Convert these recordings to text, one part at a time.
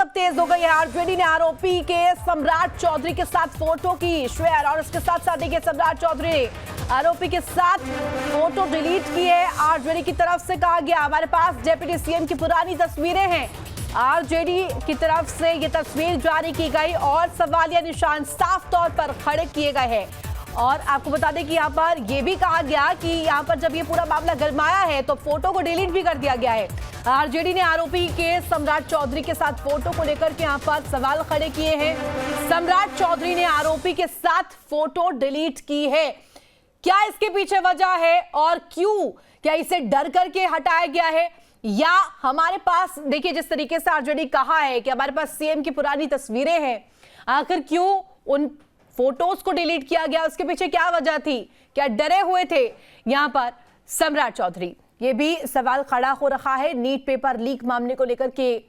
अब तेज हो गई है। आरजेडी ने आरोपी के सम्राट चौधरी के साथ फोटो की शेयर और इसके साथ साथ देखिए सम्राट चौधरी ने आरोपी के साथ फोटो डिलीट की है। आरजेडी की तरफ से कहा गया, हमारे पास डिप्टी सीएम की पुरानी तस्वीरें हैं। आरजेडी की तरफ से ये तस्वीर जारी की गई और सवालिया निशान साफ तौर पर खड़े किए गए हैं। और आपको बता दें कि यहाँ पर यह भी कहा गया कि यहाँ पर जब ये पूरा मामला गरमाया है तो फोटो को डिलीट भी कर दिया गया है। आरजेडी ने आरोपी के सम्राट चौधरी के साथ फोटो को लेकर के यहाँ पर सवाल खड़े किए हैं। सम्राट चौधरी ने आरोपी के साथ फोटो डिलीट की है। क्या इसके पीछे वजह है और क्यों? क्या इसे डर करके हटाया गया है या हमारे पास देखिए जिस तरीके से आरजेडी कहा है कि हमारे पास सीएम की पुरानी तस्वीरें हैं, आखिर क्यों उन फोटोज को डिलीट किया गया? उसके पीछे क्या वजह थी? क्या डरे हुए थे यहां पर सम्राट चौधरी? ये भी सवाल खड़ा हो रहा है। नीट पेपर लीक मामले को लेकर के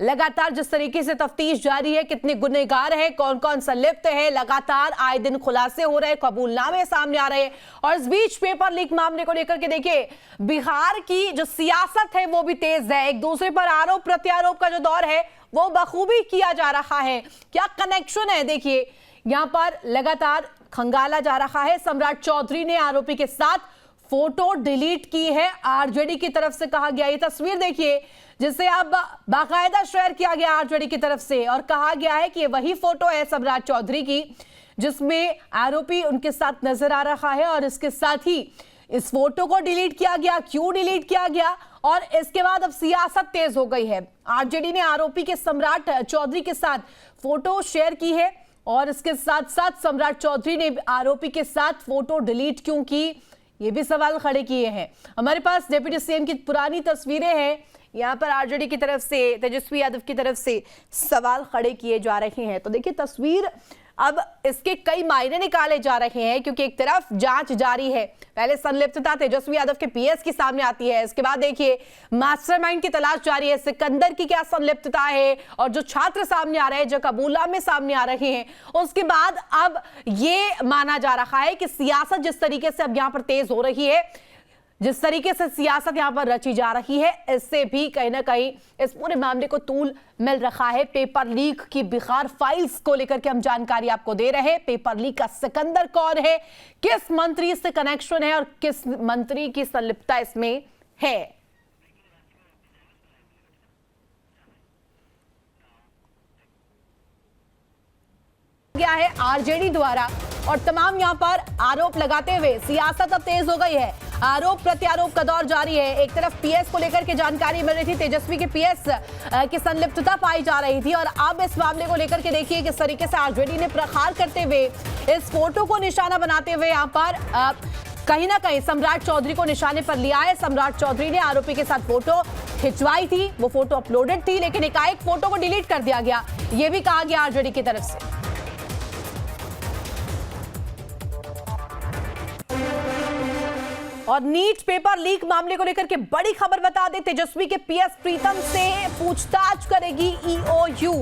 लगातार जिस तरीके से तफ्तीश जारी है, कितने गुनहगार हैं, कौन कौन संलिप्त है, लगातार आए दिन खुलासे हो रहे, कबूलनामे सामने आ रहे हैं। और इस बीच पेपर लीक मामले को लेकर के देखिए बिहार की जो सियासत है वो भी तेज है। एक दूसरे पर आरोप प्रत्यारोप का जो दौर है वो बखूबी किया जा रहा है। क्या कनेक्शन है? देखिए यहां पर लगातार खंगाला जा रहा है। सम्राट चौधरी ने आरोपी के साथ फोटो डिलीट की है। आरजेडी की तरफ से कहा गया, ये तस्वीर देखिए जिसे अब बाकायदा शेयर किया गया आरजेडी की तरफ से और कहा गया है कि ये वही फोटो है सम्राट चौधरी की जिसमें आरोपी उनके साथ नजर आ रहा है। और इसके साथ ही इस फोटो को डिलीट किया गया। क्यों डिलीट किया गया? और इसके बाद अब सियासत तेज हो गई है। आरजेडी ने आरोपी के सम्राट चौधरी के साथ फोटो शेयर की है और इसके साथ साथ सम्राट चौधरी ने आरोपी के साथ फोटो डिलीट क्यों की, ये भी सवाल खड़े किए हैं। हमारे पास डिप्टी सीएम की पुरानी तस्वीरें हैं। यहाँ पर आरजेडी की तरफ से, तेजस्वी यादव की तरफ से सवाल खड़े किए जा रहे हैं। तो देखिए तस्वीर अब इसके कई मायने निकाले जा रहे हैं क्योंकि एक तरफ जांच जारी है। पहले संलिप्तता तेजस्वी यादव के पीएस की सामने आती है, इसके बाद देखिए मास्टरमाइंड की तलाश जारी है, सिकंदर की क्या संलिप्तता है और जो छात्र सामने आ रहे हैं, जो कबूलनामे सामने आ रहे हैं। उसके बाद अब ये माना जा रहा है कि सियासत जिस तरीके से अब यहाँ पर तेज हो रही है, जिस तरीके से सियासत यहां पर रची जा रही है, इससे भी कहीं ना कहीं इस पूरे मामले को तूल मिल रहा है। पेपर लीक की बिहार फाइल्स को लेकर के हम जानकारी आपको दे रहे हैं। पेपर लीक का सिकंदर कौन है, किस मंत्री से कनेक्शन है और किस मंत्री की संलिप्तता इसमें है। गया है आरजेडी द्वारा और तमाम यहां पर आरोप लगाते हुए सियासत अब तेज हो गई है। आरोप प्रत्यारोप का दौर जारी है। एक तरफ पीएस को लेकर के जानकारी मिल रही थी, तेजस्वी के पीएस की संलिप्तता पाई जा रही थी और अब इस मामले को लेकर के देखिए किस तरीके से आरजेडी ने प्रहार करते हुए इस फोटो को निशाना बनाते हुए यहाँ पर कहीं ना कहीं सम्राट चौधरी को निशाने पर लिया है। सम्राट चौधरी ने आरोपी के साथ फोटो खिंचवाई थी, वो फोटो अपलोडेड थी, लेकिन एकाएक फोटो को डिलीट कर दिया गया, ये भी कहा गया आरजेडी की तरफ से। और नीट पेपर लीक मामले को लेकर के बड़ी खबर बता दें, तेजस्वी के पीएस प्रीतम से पूछताछ करेगी ईओयू।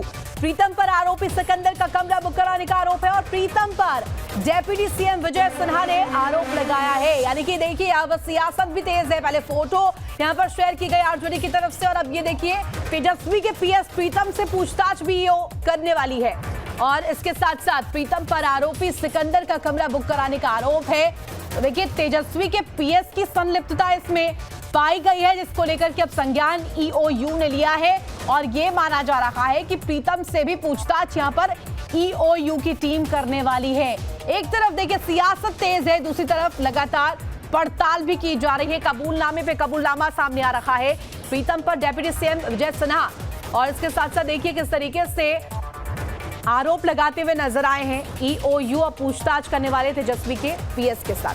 प्रीतम पर आरोपी सिकंदर का कमरा बुक कराने का आरोप है और प्रीतम पर डिप्टी सीएम विजय सिन्हा ने आरोप लगाया है। यानी कि देखिए अब सियासत भी तेज है। पहले फोटो यहां पर शेयर की गई आरजेडी की तरफ से और अब ये देखिए तेजस्वी के पीएस प्रीतम से पूछताछ भी करने वाली है। और इसके साथ साथ प्रीतम पर आरोपी सिकंदर का कमरा बुक कराने का आरोप है। तो देखिए तेजस्वी के पीएस की संलिप्तता इसमें पाई गई है, जिसको लेकर के अब संज्ञान ईओयू ने लिया है और यह माना जा रहा है कि प्रीतम से भी पूछताछ यहां पर ईओयू की टीम करने वाली है। एक तरफ देखिए सियासत तेज है, दूसरी तरफ लगातार पड़ताल भी की जा रही है। कबूलनामे पे कबूलनामा सामने आ रहा है प्रीतम पर डिप्टी सीएम विजय सिन्हा और इसके साथ साथ देखिए किस तरीके से आरोप लगाते हुए नजर आए हैं ईओयू। अब पूछताछ करने वाले तेजस्वी के पीएस के साथ।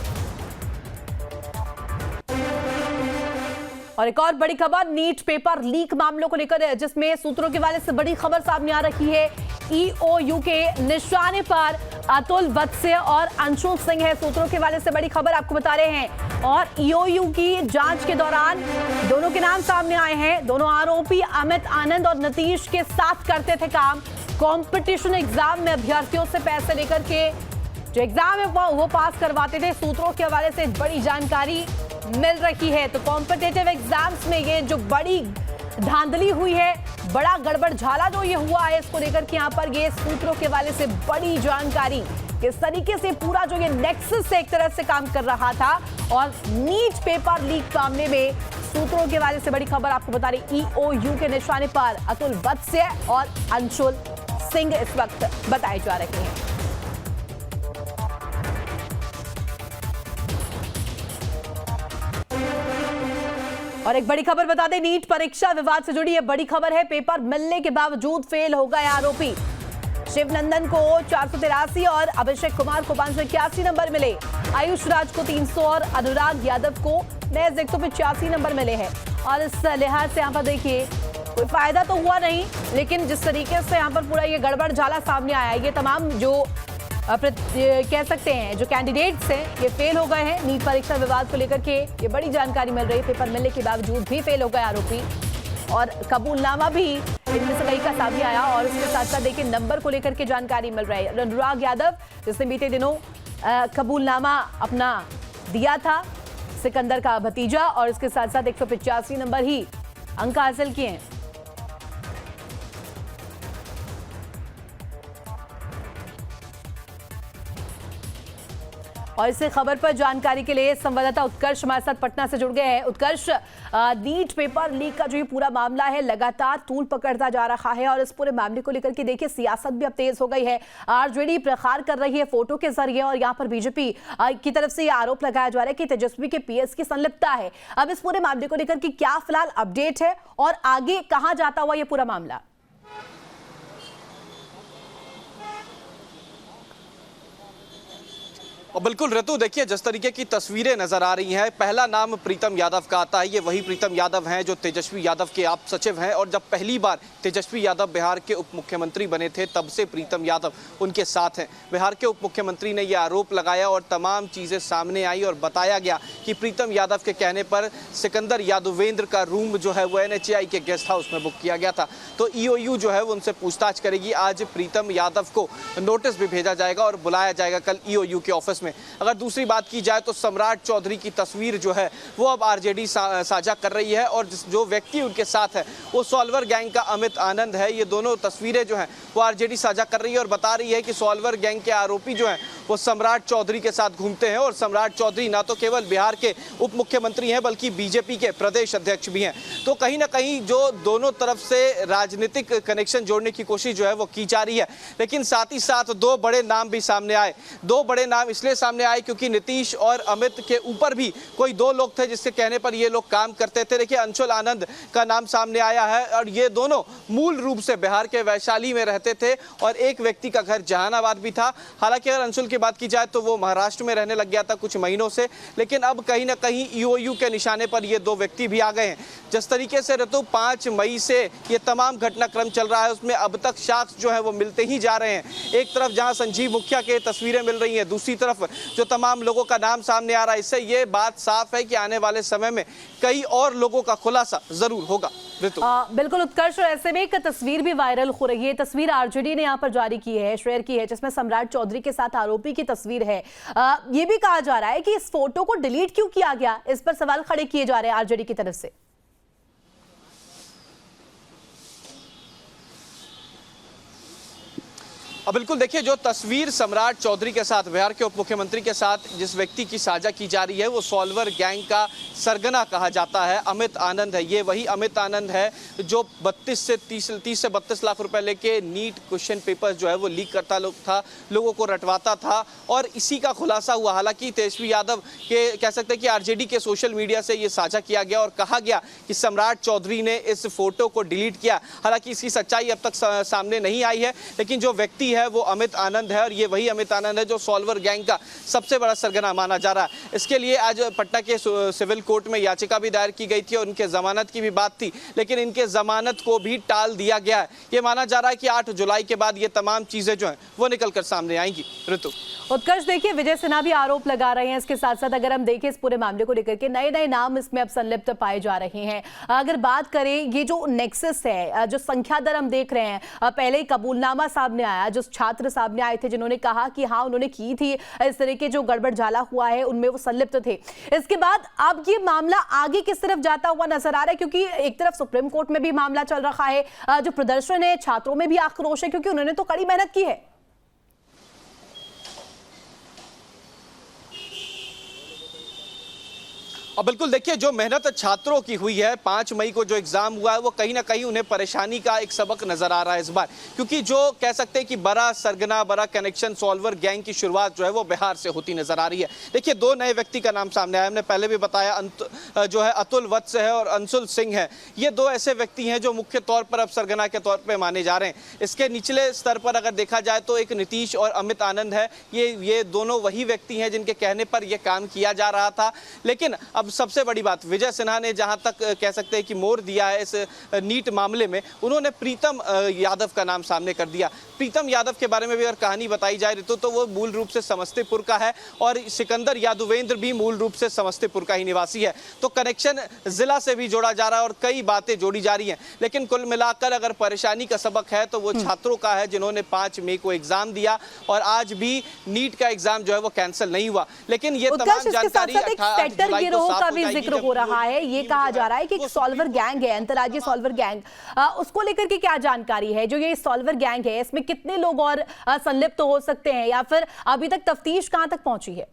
और एक और बड़ी खबर नीट पेपर लीक मामलों को लेकर, जिसमें सूत्रों के हवाले से बड़ी खबर सामने आ रही है। ईओयू के निशाने पर अतुल वत्स और अंशुल सिंह है। सूत्रों के हवाले से बड़ी खबर आपको बता रहे हैं और ईओयू की जांच के दौरान दोनों के नाम सामने आए हैं। दोनों आरोपी अमित आनंद और नीतीश के साथ करते थे काम। कंपटीशन एग्जाम में अभ्यर्थियों से पैसे लेकर के जो एग्जाम है वो पास करवाते थे। सूत्रों के हवाले से बड़ी जानकारी मिल रही है। तो कॉम्पिटिटिव एग्जाम्स में ये जो बड़ी धांधली हुई है, बड़ा गड़बड़ झाला जो ये हुआ है, इसको लेकर के यहाँ पर ये सूत्रों के हवाले से बड़ी जानकारी, किस तरीके से पूरा जो ये नेक्सस एक तरह से काम कर रहा था। और नीट पेपर लीक मामले में सूत्रों के हवाले से बड़ी खबर आपको बता रही, ईओयू के निशाने पर अतुल वत्स्य और अंशुल सिंह इस वक्त बताए जा रहे हैं। और एक बड़ी खबर बता दें, नीट परीक्षा विवाद से जुड़ी ये बड़ी खबर है। पेपर मिलने के बावजूद फेल हो गए आरोपी। शिवनंदन को 483 और अभिषेक कुमार को 581 नंबर मिले। आयुष राज को 300 और अनुराग यादव को महज 185 नंबर मिले हैं। और इस लिहाज से यहाँ पर देखिए कोई फायदा तो हुआ नहीं, लेकिन जिस तरीके से यहाँ पर पूरा ये गड़बड़ झाला सामने आया, ये तमाम जो कह सकते हैं जो कैंडिडेट्स हैं ये फेल हो गए हैं। नीट परीक्षा विवाद को लेकर के ये बड़ी जानकारी मिल रही है। पेपर मिलने के बावजूद भी फेल हो गए आरोपी और कबूलनामा भी इनमें से कई का सामने आया। और इसके साथ साथ देखिए नंबर को लेकर के जानकारी मिल रही है। अनुराग यादव जिसने बीते दिनों कबूलनामा अपना दिया था, सिकंदर का भतीजा, और इसके साथ साथ 185 नंबर ही अंक हासिल किए हैं। और इस खबर पर जानकारी के लिए संवाददाता उत्कर्ष हमारे साथ पटना से जुड़ गए हैं। उत्कर्ष, नीट पेपर लीक का जो ये पूरा मामला है लगातार तूल पकड़ता जा रहा है और इस पूरे मामले को लेकर के देखिए सियासत भी अब तेज हो गई है। आरजेडी प्रहार कर रही है फोटो के जरिए और यहाँ पर बीजेपी की तरफ से ये आरोप लगाया जा रहा है कि तेजस्वी के पीएस की संलिप्तता है। अब इस पूरे मामले को लेकर के क्या फिलहाल अपडेट है और आगे कहाँ जाता हुआ ये पूरा मामला? और बिल्कुल ऋतु, देखिए जिस तरीके की तस्वीरें नजर आ रही हैं, पहला नाम प्रीतम यादव का आता है। ये वही प्रीतम यादव हैं जो तेजस्वी यादव के आप सचिव हैं, और जब पहली बार तेजस्वी यादव बिहार के उप मुख्यमंत्री बने थे तब से प्रीतम यादव उनके साथ हैं। बिहार के उप मुख्यमंत्री ने यह आरोप लगाया और तमाम चीजें सामने आई और बताया गया कि प्रीतम यादव के कहने पर सिकंदर यादवेंद्र का रूम जो है वो NHAI के गेस्ट हाउस में बुक किया गया था। तो ईओयू जो है वो उनसे पूछताछ करेगी। आज प्रीतम यादव को नोटिस भी भेजा जाएगा और बुलाया जाएगा कल ईओयू के ऑफिस में। अगर दूसरी बात की जाए तो सम्राट चौधरी की तस्वीर जो है वो अब आरजेडी साझा कर रही है, और जो व्यक्ति उनके साथ है वो सॉल्वर गैंग का अमित आनंद है। ये दोनों तस्वीरें जो हैं वो आरजेडी साझा कर रही है और बता रही है कि सॉल्वर गैंग के आरोपी जो हैं वो सम्राट चौधरी के साथ घूमते हैं। और सम्राट चौधरी ना तो केवल बिहार के उप मुख्यमंत्री हैं बल्कि बीजेपी के प्रदेश अध्यक्ष भी हैं। तो कहीं ना कहीं जो दोनों तरफ से राजनीतिक कनेक्शन जोड़ने की कोशिश जो है वो की जा रही है। लेकिन साथ ही साथ दो बड़े नाम भी सामने आए। दो बड़े नाम इसलिए सामने आए क्योंकि नीतीश और अमित के ऊपर भी कोई दो लोग थे जिसके कहने पर ये लोग काम करते थे। देखिए अंशुल आनंद का नाम सामने आया है, और ये दोनों मूल रूप से बिहार के वैशाली में रहते थे और एक व्यक्ति का घर जहानाबाद भी था। हालांकि अगर अंशुल की बात की जाए तो वो महाराष्ट्र में रहने लग गया था कुछ महीनों से, लेकिन अब कहीं ना कहीं ईओयू के निशाने पर ये दो व्यक्ति भी आ गए हैं। जिस तरीके से ऋतु 5 मई से ये तमाम घटनाक्रम चल रहा है उसमें अब तक साक्ष्य जो है वो मिलते ही जा रहे हैं। एक तरफ जहां संजीव मुखिया के तस्वीरें मिल रही हैं, दूसरी तरफ जो तमाम लोगों का नाम सामने आ रहा है। इससे ये बात साफ है कि आने वाले समय में कई और लोगों का खुलासा जरूर होगा। बिल्कुल उत्कर्ष, और ऐसे में एक तस्वीर भी वायरल हो रही है। तस्वीर आरजेडी ने यहाँ पर जारी की है, शेयर की है, जिसमें सम्राट चौधरी के साथ आरोपी की तस्वीर है। ये भी कहा जा रहा है कि इस फोटो को डिलीट क्यों किया गया, इस पर सवाल खड़े किए जा रहे हैं आरजेडी की तरफ से। अब बिल्कुल देखिए, जो तस्वीर सम्राट चौधरी के साथ, बिहार के उप मुख्यमंत्री के साथ जिस व्यक्ति की साझा की जा रही है वो सॉल्वर गैंग का सरगना कहा जाता है, अमित आनंद है। ये वही अमित आनंद है जो 30 से 32 लाख रुपए लेके नीट क्वेश्चन पेपर जो है वो लीक करता था, लोगों को रटवाता था, और इसी का खुलासा हुआ। हालांकि तेजस्वी यादव के कह सकते हैं कि आरजेडी के सोशल मीडिया से ये साझा किया गया और कहा गया कि सम्राट चौधरी ने इस फोटो को डिलीट किया। हालांकि इसकी सच्चाई अब तक सामने नहीं आई है, लेकिन जो व्यक्ति है वो अमित आनंद है, और ये वही अमित आनंद है जो सॉल्वर गैंग का सबसे बड़ा सरगना माना जा रहा है। इसके लिए आज पटना के सिविल कोर्ट में याचिका भी दायर की गई थी और उनके जमानत की भी बात थी, लेकिन इनके जमानत को भी टाल दिया गया है। ये माना जा रहा है कि 8 जुलाई के बाद ये तमाम चीजें जो हैं वो निकलकर सामने आएंगी। ऋतु, उत्कर्ष, देखिए विजय सिन्हा भी आरोप लगा रहे हैं। इसके साथ साथ अगर हम देखें इस पूरे मामले को लेकर के नए नए नाम इसमें अब संलिप्त पाए जा रहे हैं। अगर बात करें ये जो नेक्सस है, जो संख्या दर हम देख रहे हैं, पहले ही कबूलनामा सामने आया, जो छात्र सामने आए थे जिन्होंने कहा कि हाँ उन्होंने की थी इस तरह के जो गड़बड़ झाला हुआ है उनमें वो संलिप्त थे। इसके बाद अब ये मामला आगे किस तरफ जाता हुआ नजर आ रहा है, क्योंकि एक तरफ सुप्रीम कोर्ट में भी मामला चल रहा है, जो प्रदर्शन है छात्रों में भी आक्रोश है क्योंकि उन्होंने तो कड़ी मेहनत की है। और बिल्कुल देखिए, जो मेहनत छात्रों की हुई है, 5 मई को जो एग्जाम हुआ है वो कहीं ना कहीं उन्हें परेशानी का एक सबक नजर आ रहा है इस बार, क्योंकि जो कह सकते हैं कि बड़ा सरगना, बड़ा कनेक्शन सॉल्वर गैंग की शुरुआत जो है वो बिहार से होती नजर आ रही है। देखिए, 2 नए व्यक्ति का नाम सामने आया, हमने पहले भी बताया, जो है अतुल वत्स है और अंशुल सिंह है। ये 2 ऐसे व्यक्ति हैं जो मुख्य तौर पर अब सरगना के तौर पर माने जा रहे हैं। इसके निचले स्तर पर अगर देखा जाए तो एक नीतीश और अमित आनंद है। ये दोनों वही व्यक्ति हैं जिनके कहने पर यह काम किया जा रहा था। लेकिन अब सबसे बड़ी बात, विजय सिन्हा ने जहां तक कह सकते हैं कि मोड़ दिया है इस नीट मामले में, उन्होंने प्रीतम यादव का नाम सामने कर दिया। प्रीतम यादव के बारे में भी अगर कहानी बताई जाए तो वो मूल रूप से समस्तीपुर का है और सिकंदर यादवेंद्र भी मूल रूप से समस्तीपुर का ही निवासी है। तो कनेक्शन जिला से भी जोड़ा जा रहा है और कई बातें जोड़ी जा रही हैं। लेकिन कुल मिलाकर अगर परेशानी का सबक है तो वो छात्रों का है जिन्होंने 5 मई को एग्जाम दिया और आज भी नीट का एग्जाम जो है वो कैंसिल नहीं हुआ। लेकिन ये तमाम जानकारी जिक्र हो रहा है, ये कहा जा रहा है कि एक सॉल्वर गैंग है, अंतर्राज्यीय सॉल्वर गैंग, उसको लेकर के क्या जानकारी है? जो ये सॉल्वर गैंग है इसमें कितने लोग और संलिप्त हो सकते हैं, या फिर अभी तक तफ्तीश कहां तक पहुंची है?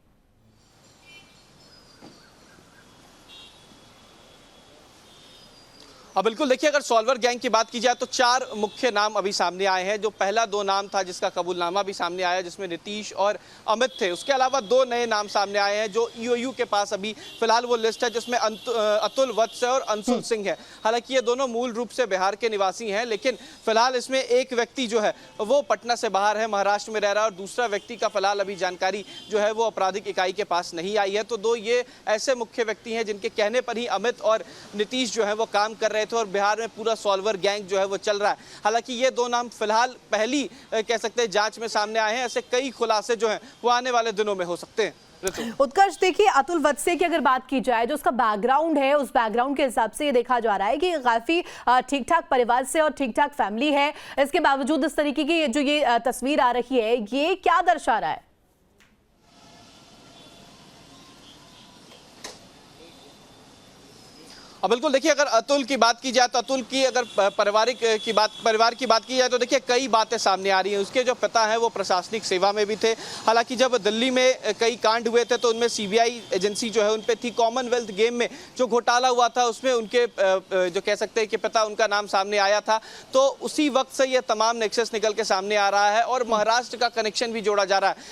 अब बिल्कुल देखिए, अगर सॉल्वर गैंग की बात की जाए तो 4 मुख्य नाम अभी सामने आए हैं। जो पहला 2 नाम था जिसका कबूलनामा भी सामने आया, जिसमें नीतीश और अमित थे। उसके अलावा 2 नए नाम सामने आए हैं जो ईओयू के पास अभी फिलहाल वो लिस्ट है, जिसमें अतुल वत्स और अंशुल सिंह है। हालांकि ये दोनों मूल रूप से बिहार के निवासी हैं, लेकिन फिलहाल इसमें एक व्यक्ति जो है वो पटना से बाहर है, महाराष्ट्र में रह रहा है, और दूसरा व्यक्ति का फिलहाल अभी जानकारी जो है वो आपराधिक इकाई के पास नहीं आई है। तो 2 ये ऐसे मुख्य व्यक्ति हैं जिनके कहने पर ही अमित और नीतीश जो है वो काम कर रहे थे और बिहार में पूरा सॉल्वर गैंग जो है वो चल रहा है। हालांकि ये 2 नाम फिलहाल पहली कह सकते हैं जांच में सामने आए हैं। ऐसे कई खुलासे जो हैं वो आने वाले दिनों में हो सकते हैं। उत्कर्ष, देखिए अतुल वत्से की अगर बात की जाए, जो उसका बैकग्राउंड है, उस बैकग्राउंड के हिसाब से ये देखा जा रहा है कि काफी ठीक ठाक परिवार से और ठीक ठाक फैमिली है। इसके बावजूद इस तरीके की जो ये तस्वीर आ रही है, ये क्या दर्शा रहा है? अब बिल्कुल देखिए, अगर अतुल की बात की जाए तो अतुल की अगर परिवार की बात की जाए तो देखिए कई बातें सामने आ रही हैं। उसके जो पिता हैं वो प्रशासनिक सेवा में भी थे। हालांकि जब दिल्ली में कई कांड हुए थे तो उनमें सीबीआई एजेंसी जो है उन पे थी। कॉमनवेल्थ गेम में जो घोटाला हुआ था उसमें उनके जो कह सकते हैं कि पिता, उनका नाम सामने आया था। तो उसी वक्त से ये तमाम नेक्सस निकल के सामने आ रहा है और महाराष्ट्र का कनेक्शन भी जोड़ा जा रहा है।